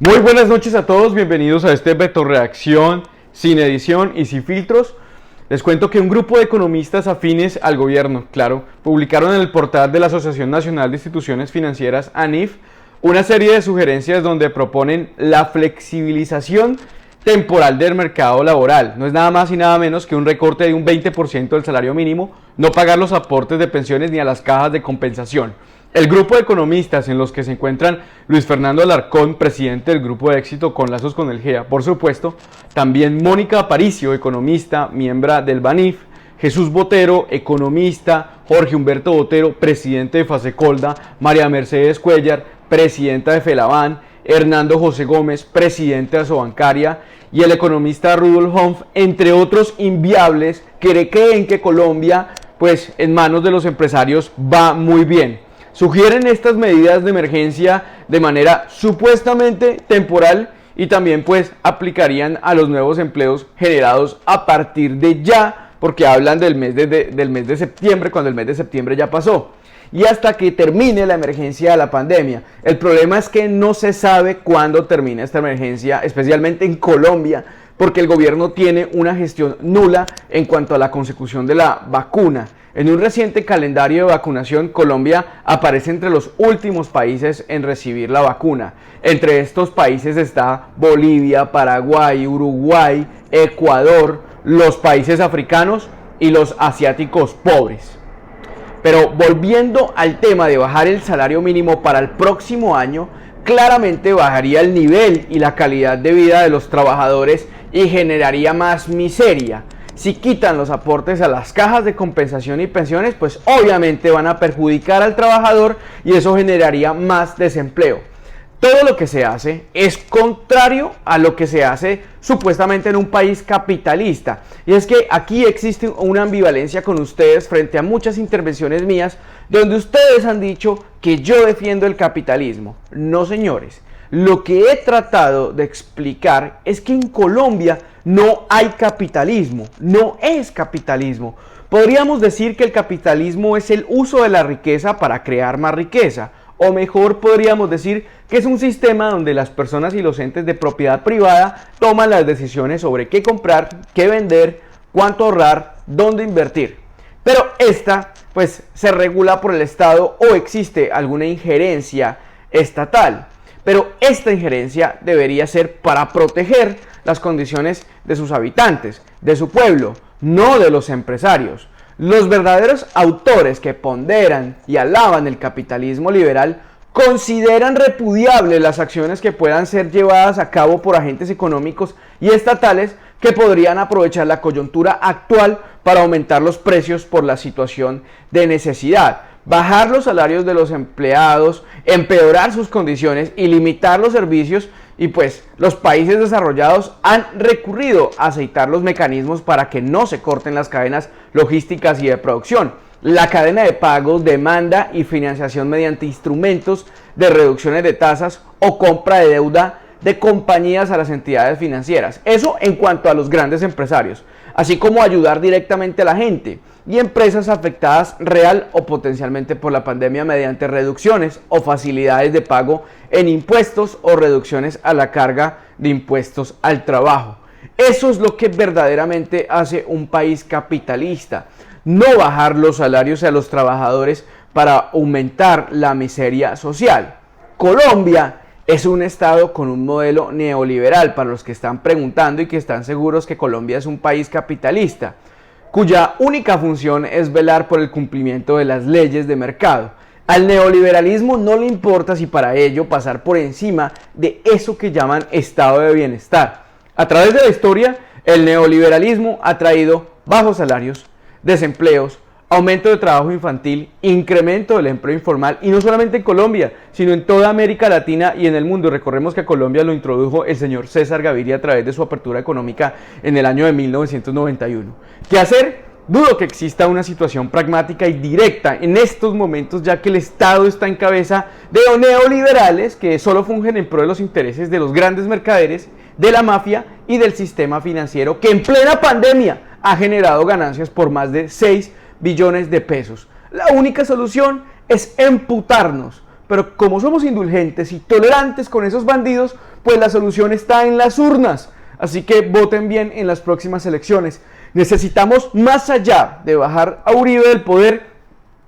Muy buenas noches a todos, bienvenidos a este Beto Reacción sin edición y sin filtros. Les cuento que un grupo de economistas afines al gobierno, claro, publicaron en el portal de la Asociación Nacional de Instituciones Financieras, ANIF, una serie de sugerencias donde proponen la flexibilización temporal del mercado laboral. No es nada más y nada menos que un recorte de un 20% del salario mínimo, no pagar los aportes de pensiones ni a las cajas de compensación. El grupo de economistas en los que se encuentran Luis Fernando Alarcón, presidente del Grupo de Éxito con lazos con el GEA, por supuesto, también Mónica Aparicio, economista, miembro del BANIF, Jesús Botero, economista, Jorge Humberto Botero, presidente de Fasecolda, María Mercedes Cuellar, presidenta de Felaban, Hernando José Gómez, presidente de Asobancaria, y el economista Rudolf Humph, entre otros inviables que creen que Colombia, pues en manos de los empresarios, va muy bien. Sugieren estas medidas de emergencia de manera supuestamente temporal y también pues aplicarían a los nuevos empleos generados a partir de ya, porque hablan del mes de septiembre, cuando el mes de septiembre ya pasó, y hasta que termine la emergencia de la pandemia. El problema es que no se sabe cuándo termina esta emergencia, especialmente en Colombia, porque el gobierno tiene una gestión nula en cuanto a la consecución de la vacuna. En un reciente calendario de vacunación, Colombia aparece entre los últimos países en recibir la vacuna. Entre estos países está Bolivia, Paraguay, Uruguay, Ecuador, los países africanos y los asiáticos pobres. Pero volviendo al tema de bajar el salario mínimo para el próximo año, claramente bajaría el nivel y la calidad de vida de los trabajadores y generaría más miseria. Si quitan los aportes a las cajas de compensación y pensiones, pues obviamente van a perjudicar al trabajador y eso generaría más desempleo. Todo lo que se hace es contrario a lo que se hace supuestamente en un país capitalista. Y es que aquí existe una ambivalencia con ustedes frente a muchas intervenciones mías donde ustedes han dicho que yo defiendo el capitalismo. No, señores. Lo que he tratado de explicar es que en Colombia no hay capitalismo, no es capitalismo. Podríamos decir que el capitalismo es el uso de la riqueza para crear más riqueza, o mejor podríamos decir que es un sistema donde las personas y los entes de propiedad privada toman las decisiones sobre qué comprar, qué vender, cuánto ahorrar, dónde invertir. Pero esta pues se regula por el Estado o existe alguna injerencia estatal. Pero esta injerencia debería ser para proteger las condiciones de sus habitantes, de su pueblo, no de los empresarios. Los verdaderos autores que ponderan y alaban el capitalismo liberal consideran repudiables las acciones que puedan ser llevadas a cabo por agentes económicos y estatales que podrían aprovechar la coyuntura actual para aumentar los precios por la situación de necesidad, bajar los salarios de los empleados, empeorar sus condiciones y limitar los servicios. Y pues los países desarrollados han recurrido a aceitar los mecanismos para que no se corten las cadenas logísticas y de producción. La cadena de pagos, demanda y financiación mediante instrumentos de reducciones de tasas o compra de deuda de compañías a las entidades financieras. Eso en cuanto a los grandes empresarios, así como ayudar directamente a la gente y empresas afectadas real o potencialmente por la pandemia mediante reducciones o facilidades de pago en impuestos o reducciones a la carga de impuestos al trabajo. Eso es lo que verdaderamente hace un país capitalista, no bajar los salarios a los trabajadores para aumentar la miseria social. Colombia es un estado con un modelo neoliberal, para los que están preguntando y que están seguros que Colombia es un país capitalista, cuya única función es velar por el cumplimiento de las leyes de mercado. Al neoliberalismo no le importa si para ello pasar por encima de eso que llaman estado de bienestar. A través de la historia, el neoliberalismo ha traído bajos salarios, desempleos, aumento de trabajo infantil, incremento del empleo informal, y no solamente en Colombia, sino en toda América Latina y en el mundo. Recordemos que a Colombia lo introdujo el señor César Gaviria a través de su apertura económica en el año de 1991. ¿Qué hacer? Dudo que exista una situación pragmática y directa en estos momentos, ya que el Estado está en cabeza de neoliberales que solo fungen en pro de los intereses de los grandes mercaderes, de la mafia y del sistema financiero, que en plena pandemia ha generado ganancias por más de 6 billones de pesos. La única solución es emputarnos, pero como somos indulgentes y tolerantes con esos bandidos, pues la solución está en las urnas. Así que voten bien en las próximas elecciones. Necesitamos, más allá de bajar a Uribe del poder,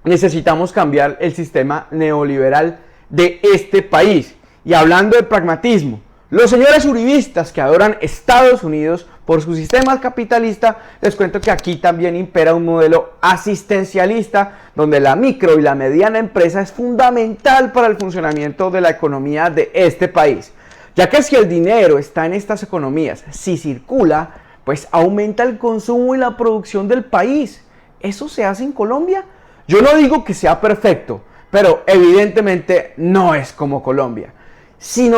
necesitamos cambiar el sistema neoliberal de este país. Y hablando de pragmatismo, los señores uribistas que adoran Estados Unidos por su sistema capitalista, les cuento que aquí también impera un modelo asistencialista donde la micro y la mediana empresa es fundamental para el funcionamiento de la economía de este país. Ya que si el dinero está en estas economías, si circula, pues aumenta el consumo y la producción del país. ¿Eso se hace en Colombia? Yo no digo que sea perfecto, pero evidentemente no es como Colombia. Si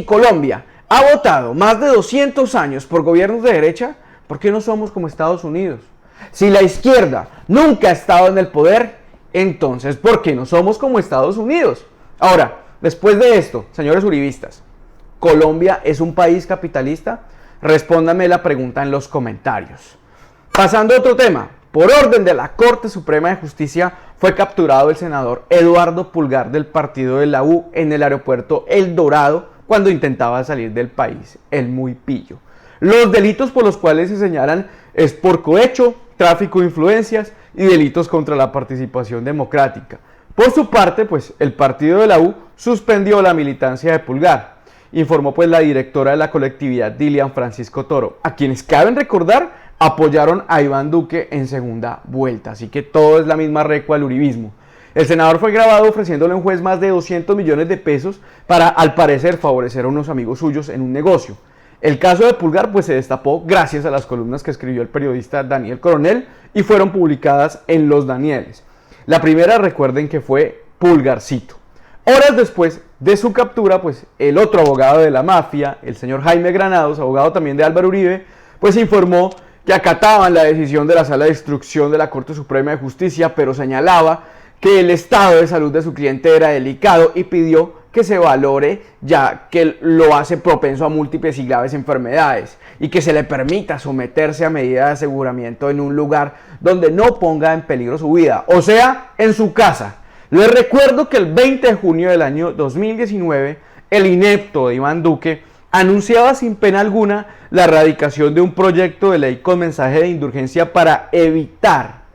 Colombia ha votado más de 200 años por gobiernos de derecha, ¿por qué no somos como Estados Unidos? Si la izquierda nunca ha estado en el poder, entonces ¿por qué no somos como Estados Unidos? Ahora, después de esto, señores uribistas, ¿Colombia es un país capitalista? Respóndame la pregunta en los comentarios. Pasando a otro tema, por orden de la Corte Suprema de Justicia fue capturado el senador Eduardo Pulgar del partido de la U en el aeropuerto El Dorado cuando intentaba salir del país, el muy pillo. Los delitos por los cuales se señalan es por cohecho, tráfico de influencias y delitos contra la participación democrática. Por su parte, pues el partido de la U suspendió la militancia de Pulgar, informó pues la directora de la colectividad Dilian Francisco Toro, a quienes caben recordar apoyaron a Iván Duque en segunda vuelta, así que todo es la misma recua del uribismo. El senador fue grabado ofreciéndole a un juez más de 200 millones de pesos para, al parecer, favorecer a unos amigos suyos en un negocio. El caso de Pulgar pues se destapó gracias a las columnas que escribió el periodista Daniel Coronel y fueron publicadas en Los Danieles. La primera, recuerden que fue Pulgarcito. Horas después de su captura, pues el otro abogado de la mafia, el señor Jaime Granados, abogado también de Álvaro Uribe, pues informó que acataban la decisión de la Sala de Instrucción de la Corte Suprema de Justicia, pero señalaba que el estado de salud de su cliente era delicado y pidió que se valore, ya que lo hace propenso a múltiples y graves enfermedades, y que se le permita someterse a medidas de aseguramiento en un lugar donde no ponga en peligro su vida, o sea, en su casa. Les recuerdo que el 20 de junio del año 2019, el inepto de Iván Duque anunciaba sin pena alguna la erradicación de un proyecto de ley con mensaje de indulgencia para evitar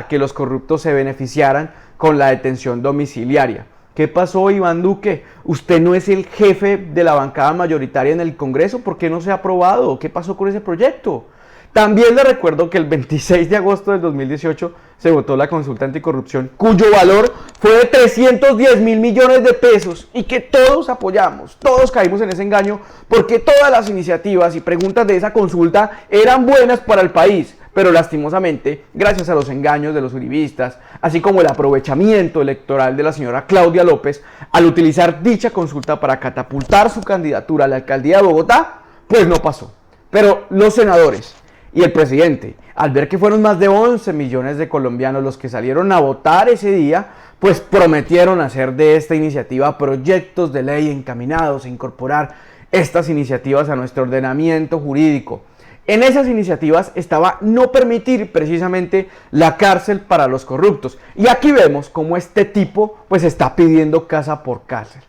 que los corruptos se beneficiaran con la detención domiciliaria. ¿Qué pasó, Iván Duque? ¿Usted no es el jefe de la bancada mayoritaria en el Congreso? ¿Por qué no se ha aprobado? ¿Qué pasó con ese proyecto? También le recuerdo que el 26 de agosto del 2018 se votó la consulta anticorrupción, cuyo valor fue de 310 mil millones de pesos y que todos apoyamos, todos caímos en ese engaño porque todas las iniciativas y preguntas de esa consulta eran buenas para el país, pero lastimosamente, gracias a los engaños de los uribistas, así como el aprovechamiento electoral de la señora Claudia López, al utilizar dicha consulta para catapultar su candidatura a la alcaldía de Bogotá, pues no pasó. Pero los senadores y el presidente, al ver que fueron más de 11 millones de colombianos los que salieron a votar ese día, pues prometieron hacer de esta iniciativa proyectos de ley encaminados a incorporar estas iniciativas a nuestro ordenamiento jurídico. En esas iniciativas estaba no permitir precisamente la cárcel para los corruptos. Y aquí vemos cómo este tipo pues está pidiendo casa por cárcel.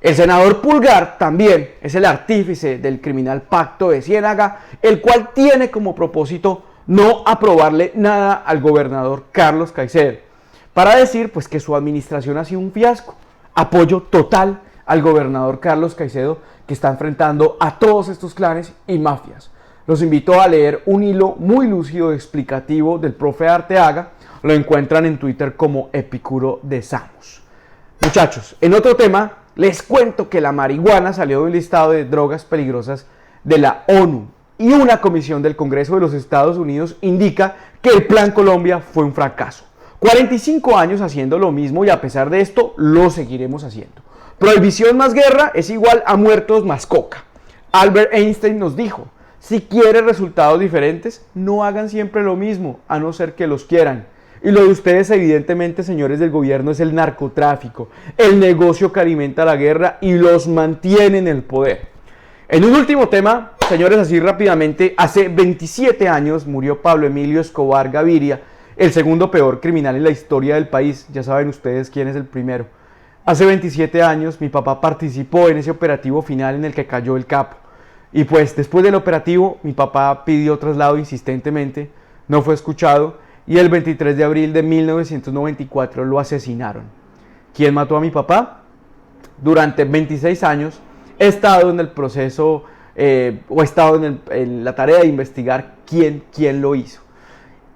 El senador Pulgar también es el artífice del criminal Pacto de Ciénaga, el cual tiene como propósito no aprobarle nada al gobernador Carlos Caicedo, para decir pues que su administración ha sido un fiasco. Apoyo total al gobernador Carlos Caicedo, que está enfrentando a todos estos clanes y mafias. Los invito a leer un hilo muy lúcido y explicativo del profe Arteaga. Lo encuentran en Twitter como Epicuro de Samos. Muchachos, en otro tema, les cuento que la marihuana salió de un listado de drogas peligrosas de la ONU y una comisión del Congreso de los Estados Unidos indica que el Plan Colombia fue un fracaso. 45 años haciendo lo mismo y a pesar de esto lo seguiremos haciendo. Prohibición más guerra es igual a muertos más coca. Albert Einstein nos dijo, si quieren resultados diferentes, no hagan siempre lo mismo, a no ser que los quieran. Y lo de ustedes, evidentemente, señores del gobierno, es el narcotráfico, el negocio que alimenta la guerra y los mantiene en el poder. En un último tema, señores, así rápidamente, hace 27 años murió Pablo Emilio Escobar Gaviria, el segundo peor criminal en la historia del país. Ya saben ustedes quién es el primero. Hace 27 años mi papá participó en ese operativo final en el que cayó el capo. Y pues después del operativo mi papá pidió traslado insistentemente, no fue escuchado y el 23 de abril de 1994 lo asesinaron. ¿Quién mató a mi papá? Durante 26 años he estado en el proceso o he estado en la tarea de investigar quién lo hizo.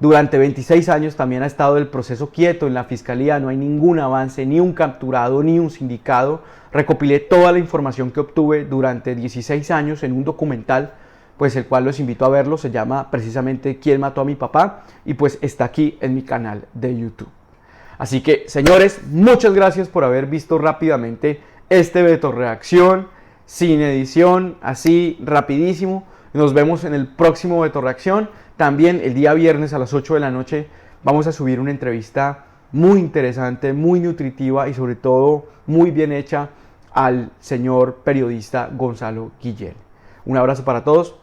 Durante 26 años también ha estado el proceso quieto en la fiscalía, no hay ningún avance, ni un capturado, ni un sindicado. Recopilé toda la información que obtuve durante 16 años en un documental, pues el cual los invito a verlo, se llama precisamente ¿Quién mató a mi papá? Y pues está aquí en mi canal de YouTube. Así que, señores, muchas gracias por haber visto rápidamente este Beto Reacción, sin edición, así rapidísimo. Nos vemos en el próximo Beto Reacción. También el día viernes a las 8 de la noche vamos a subir una entrevista muy interesante, muy nutritiva y sobre todo muy bien hecha al señor periodista Gonzalo Guillén. Un abrazo para todos.